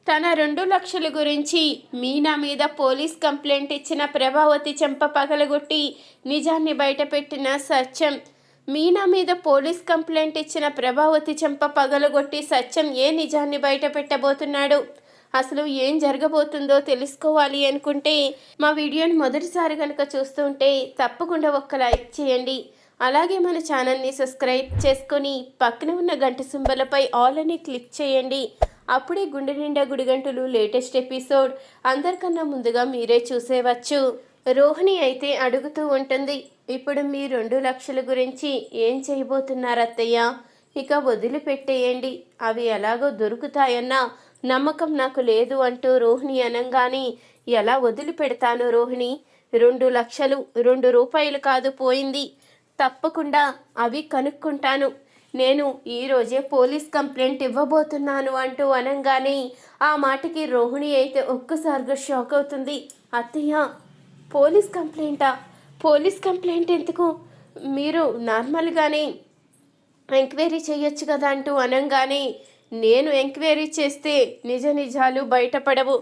తన 2 లక్షల గురించి మీనా మీద పోలీస్ కంప్లైంట్ ఇచ్చిన ప్రభావతి చెంప పగలగొట్టి నిజాన్ని బయటపెట్టిన సత్యం. మీనా మీద పోలీస్ కంప్లైంట్ ఇచ్చిన ప్రభావతి చెంప పగలగొట్టి సత్యం ఏ నిజాన్ని బయట పెట్టబోతున్నాడు? అసలు ఏం జరగబోతుందో తెలుసుకోవాలి అనుకుంటే మా వీడియోని మొదటిసారి కనుక చూస్తుంటే తప్పకుండా ఒక్క లైక్ చేయండి. అలాగే మన ఛానల్ని సబ్స్క్రైబ్ చేసుకొని పక్కన ఉన్న గంట సింబలపై ఆల్ అని క్లిక్ చేయండి. అప్పుడే గుండె నిండా గుడిగంటలు లేటెస్ట్ ఎపిసోడ్ అందరికన్నా ముందుగా మీరే చూసేవచ్చు. రోహిణి అయితే అడుగుతూ ఉంటుంది, ఇప్పుడు మీ 2 లక్షల గురించి ఏం చేయబోతున్నారు అత్తయ్య? ఇక వదిలిపెట్టేయండి, అవి ఎలాగో దొరుకుతాయన్న నమ్మకం నాకు లేదు అంటూ రోహిణి అనంగానే, ఎలా వదిలిపెడతాను రోహిణి? 2 లక్షలు 2 రూపాయలు కాదు పోయింది, తప్పకుండా అవి కనుక్కుంటాను. నేను ఈరోజే పోలీస్ కంప్లైంట్ ఇవ్వబోతున్నాను అంటూ అనంగానే ఆ మాటకి రోహిణి అయితే ఒక్కసారిగా షాక్ అవుతుంది. అత్తయ్య, పోలీస్ కంప్లైంటా? పోలీస్ కంప్లైంట్ ఎందుకు? మీరు నార్మల్గానే ఎంక్వైరీ చేయొచ్చు కదా అంటూ అనంగానే, నేను ఎంక్వైరీ చేస్తే నిజ నిజాలు బయటపడవు,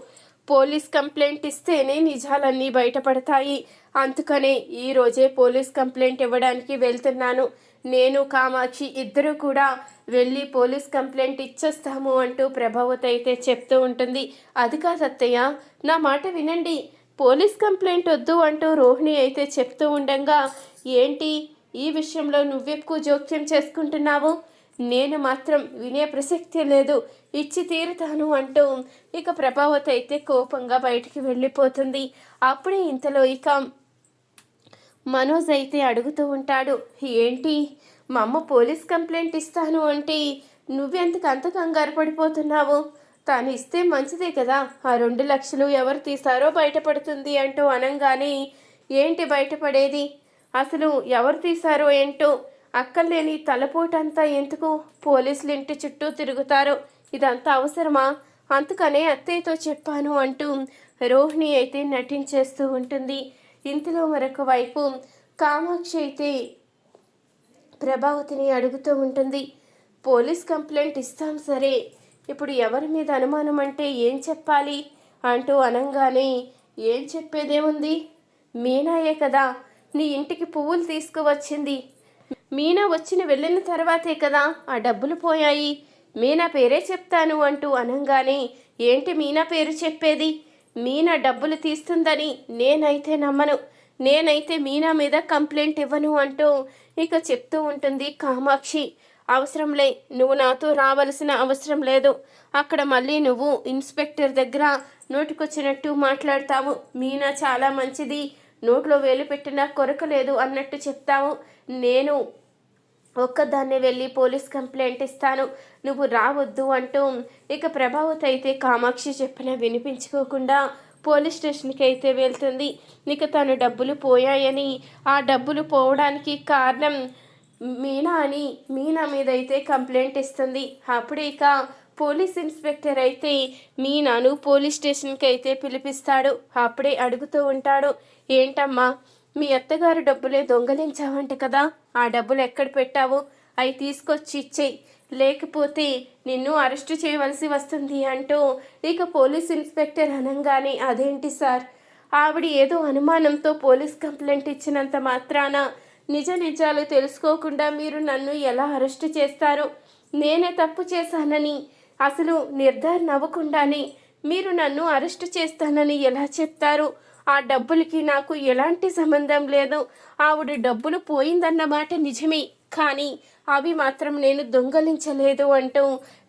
పోలీస్ కంప్లైంట్ ఇస్తేనే నిజాలన్నీ బయటపడతాయి. అందుకనే ఈరోజే పోలీస్ కంప్లైంట్ ఇవ్వడానికి వెళ్తున్నాను. నేను కామాక్షి ఇద్దరు కూడా వెళ్ళి పోలీస్ కంప్లైంట్ ఇచ్చేస్తాము అంటూ ప్రభావతి అయితే చెప్తూ ఉంటుంది. అది కాదు అత్తయ్య, నా మాట వినండి, పోలీస్ కంప్లైంట్ వద్దు అంటూ రోహిణి అయితే చెప్తూ ఉండగా, ఏంటి ఈ విషయంలో నువ్వెక్కువ జోక్యం చేసుకుంటున్నావు? నేను మాత్రం వినే ప్రసక్తే లేదు, ఇచ్చి తీరుతాను అంటూ ఇక ప్రభావతి అయితే కోపంగా బయటికి వెళ్ళిపోతుంది. అప్పుడే ఇంతలో ఇక మనోజ్ అయితే అడుగుతూ ఉంటాడు, ఏంటి మా అమ్మ పోలీస్ కంప్లైంట్ ఇస్తాను అంటే నువ్వెందుకు అంత కంగారు పడిపోతున్నావు? తాను ఇస్తే మంచిదే కదా, ఆ 2 లక్షలు ఎవరు తీశారో బయటపడుతుంది అంటూ అనంగానే, ఏంటి బయటపడేది? అసలు ఎవరు తీశారో ఏంటో, అక్కర్లేని తలపోటంతా ఎందుకు? పోలీసులు ఇంటి చుట్టూ తిరుగుతారు, ఇదంతా అవసరమా? అందుకనే అత్తయ్యతో చెప్పాను అంటూ రోహిణి అయితే నటించేస్తూ ఉంటుంది. ఇంతలో మరొక వైపు కామాక్షి అయితే ప్రభావతిని అడుగుతూ ఉంటుంది, పోలీస్ కంప్లైంట్ ఇస్తాం సరే, ఇప్పుడు ఎవరి మీద అనుమానం అంటే ఏం చెప్పాలి అంటూ అనంగానే, ఏం చెప్పేదేముంది, మీనాయే కదా నీ ఇంటికి పువ్వులు తీసుకువచ్చింది. మీనా వెళ్ళిన తర్వాతే కదా ఆ డబ్బులు పోయాయి. మీనా పేరే చెప్తాను అంటూ అనంగానే, ఏంటి మీనా పేరు చెప్పేది? మీనా డబ్బులు తీస్తుందని నేనైతే నమ్మను, నేనైతే మీనా మీద కంప్లైంట్ ఇవ్వను అంటూ ఇక చెప్తూ ఉంటుంది కామాక్షి. అవసరంలే, నువ్వు నాతో రావలసిన అవసరం లేదు. అక్కడ మళ్ళీ నువ్వు ఇన్స్పెక్టర్ దగ్గర నోటికొచ్చినట్టు మాట్లాడతావు. మీనా చాలా మంచిది, నోట్లో వేలు పెట్టినా కొరకలేదు అన్నట్టు చెప్తావు. నేను ఒక్కదాన్నే వెళ్ళి పోలీస్ కంప్లైంట్ ఇస్తాను, నువ్వు రావద్దు అంటూ ఇక ప్రభావతి అయితే కామాక్షి చెప్పిన వినిపించుకోకుండా పోలీస్ స్టేషన్కి అయితే వెళ్తుంది. ఇక తను డబ్బులు పోయాయని, ఆ డబ్బులు పోవడానికి కారణం మీనా అని మీనా మీద అయితే కంప్లైంట్ ఇస్తుంది. అప్పుడే ఇక పోలీస్ ఇన్స్పెక్టర్ అయితే మీనాను పోలీస్ స్టేషన్కి అయితే పిలిపిస్తాడు. అప్పుడే అడుగుతూ ఉంటాడు, ఏంటమ్మా మీ అత్తగారు డబ్బులే దొంగలించావంట కదా, ఆ డబ్బులు ఎక్కడ పెట్టావు? అవి తీసుకొచ్చి ఇచ్చేయి, లేకపోతే నిన్ను అరెస్టు చేయవలసి వస్తుంది అంటూ ఇక పోలీస్ ఇన్స్పెక్టర్ అనంగానే, అదేంటి సార్, ఆవిడ ఏదో అనుమానంతో పోలీస్ కంప్లైంట్ ఇచ్చినంత మాత్రాన నిజ నిజాలు తెలుసుకోకుండా మీరు నన్ను ఎలా అరెస్టు చేస్తారు? నేనే తప్పు చేశానని అసలు నిర్ధారణ అవ్వకుండానే మీరు నన్ను అరెస్టు చేస్తానని ఎలా చెప్తారు? ఆ డబ్బులకి నాకు ఎలాంటి సంబంధం లేదు. ఆవిడ డబ్బులు పోయిందన్నమాట నిజమే, కానీ అవి మాత్రం నేను దొంగలించలేదు అంటూ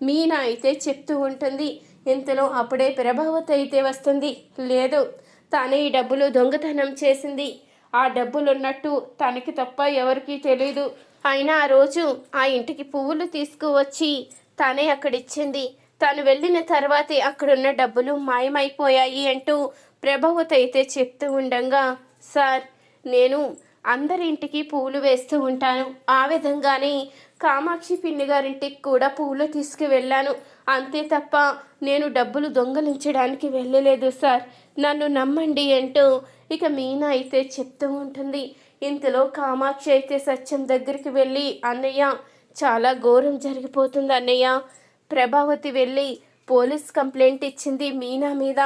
మీనా అయితే చెప్తూ ఉంటుంది. ఇంతలో అప్పుడే ప్రభావతి అయితే వస్తుంది, లేదు, తానే ఈ డబ్బులు దొంగతనం చేసింది, ఆ డబ్బులు ఉన్నట్టు తనకి తప్ప ఎవరికీ తెలీదు. అయినా ఆ రోజు ఆ ఇంటికి పువ్వులు తీసుకువచ్చి తానే అక్కడిచ్చింది, తాను వెళ్ళిన తర్వాతే అక్కడున్న డబ్బులు మాయమైపోయాయి అంటూ ప్రభావతి అయితే చెప్తూ ఉండగా, సార్, నేను అందరి ఇంటికి పువ్వులు వేస్తూ ఉంటాను, ఆ విధంగానే కామాక్షి పిన్ని గారింటికి కూడా పువ్వులు తీసుకువెళ్ళాను, అంతే తప్ప నేను డబ్బులు దొంగలించడానికి వెళ్ళలేదు సార్, నన్ను నమ్మండి అంటూ ఇక మీనా అయితే చెప్తూ ఉంటుంది. ఇంతలో కామాక్షి అయితే సత్యం దగ్గరికి వెళ్ళి, అన్నయ్య చాలా ఘోరం జరిగిపోతుంది అన్నయ్య, ప్రభావతి వెళ్ళి పోలీస్ కంప్లైంట్ ఇచ్చింది మీనా మీద.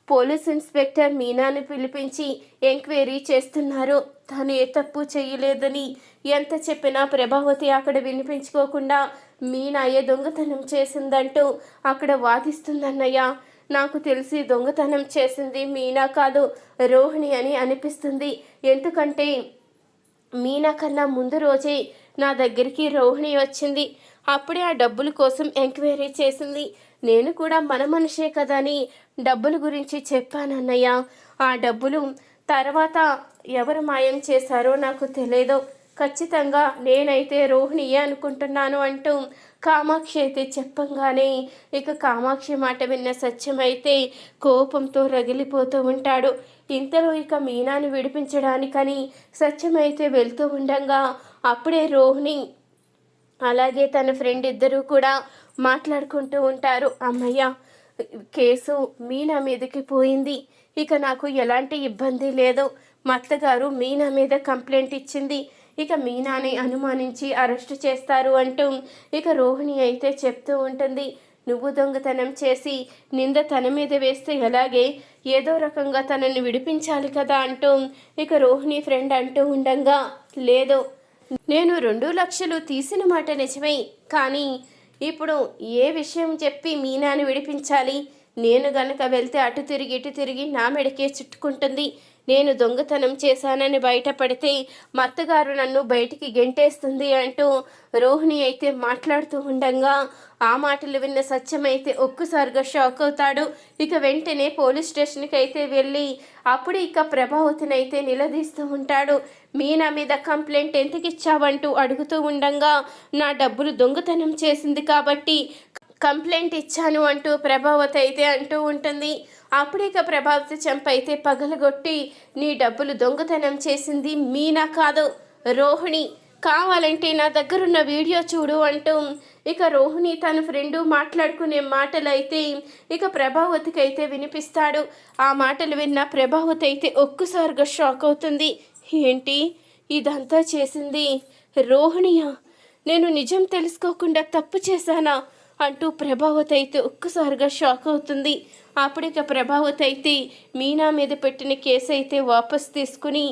పోలీస్ ఇన్స్పెక్టర్ మీనాని పిలిపించి ఎంక్వైరీ చేస్తున్నారు. తను ఏ తప్పు చేయలేదని ఎంత చెప్పినా ప్రభావతి అక్కడ వినిపించుకోకుండా మీనాయే దొంగతనం చేసిందంటూ అక్కడ వాదిస్తుందన్నయ్య. నాకు తెలిసి దొంగతనం చేసింది మీనా కాదు, రోహిణి అని అనిపిస్తుంది. ఎందుకంటే మీనా కన్నా ముందు రోజే నా దగ్గరికి రోహిణి వచ్చింది. అప్పుడే ఆ డబ్బుల కోసం ఎంక్వైరీ చేసింది. నేను కూడా మన మనిషే కదా అని డబ్బుల గురించి చెప్పానన్నయ్య. ఆ డబ్బులు తర్వాత ఎవరు మాయం చేశారో నాకు తెలియదు. ఖచ్చితంగా నేనైతే రోహిణియే అనుకుంటున్నాను అంటూ కామాక్షి అయితే చెప్పంగానే ఇక కామాక్షి మాట విన్న సత్యం అయితే కోపంతో రగిలిపోతూ ఉంటాడు. ఇంతలో ఇక మీనాను విడిపించడానికని సత్యం అయితే వెళ్తూ ఉండగా అప్పుడే రోహిణి అలాగే తన ఫ్రెండ్ ఇద్దరూ కూడా మాట్లాడుకుంటూ ఉంటారు. అమ్మయ్య, కేసు మీనా మీదకి పోయింది. ఇక నాకు ఎలాంటి ఇబ్బంది లేదు. మా అత్తగారు మీనా మీద కంప్లైంట్ ఇచ్చింది. ఇక మీనాని అనుమానించి అరెస్ట్ చేస్తారు అంటూ ఇక రోహిణి అయితే చెప్తూ ఉంటుంది. నువ్వు దొంగతనం చేసి నింద తన మీద వేస్తే ఎలాగే, ఏదో రకంగా తనని విడిపించాలి కదా అంటూ ఇక రోహిణి ఫ్రెండ్ అంటూ ఉండగా, లేదు, నేను 2 లక్షలు తీసిన మాట నిజమే, కానీ ఇప్పుడు ఏ విషయం చెప్పి మీనాని విడిపించాలి? నేను గనక వెళ్తే అటు తిరిగి ఇటు తిరిగి నా మెడకే చుట్టుకుంటుంది. నేను దొంగతనం చేశానని బయటపడితే మా అత్తగారు నన్ను బయటికి గెంటేస్తుంది అంటూ రోహిణి అయితే మాట్లాడుతూ ఉండగా ఆ మాటలు విన్న సత్యం అయితే ఒక్కసారిగా షాక్ అవుతాడు. ఇక వెంటనే పోలీస్ స్టేషన్కి అయితే వెళ్ళి అప్పుడు ఇక ప్రభావతిని అయితే నిలదీస్తూ ఉంటాడు. మీనా మీద కంప్లైంట్ ఎందుకు ఇచ్చావంటూ అడుగుతూ ఉండగా నా డబ్బులు దొంగతనం చేసింది కాబట్టి కంప్లైంట్ ఇచ్చాను అంటూ ప్రభావతి అయితే అంటూ ఉంటుంది. అప్పుడే ఇక ప్రభావతి చెంప అయితే పగలగొట్టి నీ డబ్బులు దొంగతనం చేసింది మీనా కాదు, రోహిణి. కావాలంటే నా దగ్గరున్న వీడియో చూడు అంటూ ఇక రోహిణి తన ఫ్రెండు మాట్లాడుకునే మాటలు అయితే ఇక ప్రభావతికి అయితే వినిపిస్తాడు. ఆ మాటలు విన్న ప్రభావతి అయితే ఒక్కసారిగా షాక్ అవుతుంది. ఏంటి ఇదంతా చేసింది రోహిణియా? నేను నిజం తెలుసుకోకుండా తప్పు చేశానా అంటూ ప్రభావతి అయితే ఒక్కసారిగా షాక్ అవుతుంది. అప్పుడిక ప్రభావతి అయితే మీనా మీద పెట్టిన కేసు అయితే వాపస్ తీసుకుని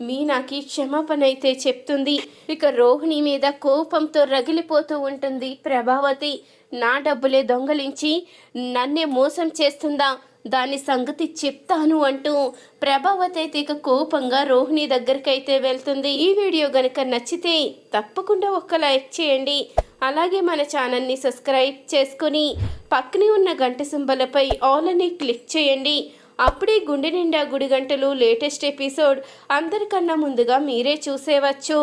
మీనాకి క్షమాపణ అయితే చెప్తుంది. ఇక రోహిణి మీద కోపంతో రగిలిపోతూ ఉంటుంది ప్రభావతి. నా డబ్బులే దొంగలించి నన్నే మోసం చేస్తుందా, దాని సంగతి చెప్తాను అంటూ ప్రభావతి అయితే ఇక కోపంగా రోహిణి దగ్గరికి అయితే వెళ్తుంది. ఈ వీడియో గనుక నచ్చితే తప్పకుండా ఒక లైక్ చేయండి. అలాగే మన ఛానల్ని సబ్స్క్రైబ్ చేసుకుని పక్కనే ఉన్న గంట సింబలపై ఆల్ అని క్లిక్ చేయండి. అప్పుడే గుండె నిండా గుడి గంటలు లేటెస్ట్ ఎపిసోడ్ అందరికన్నా ముందుగా మీరే చూసేవచ్చు.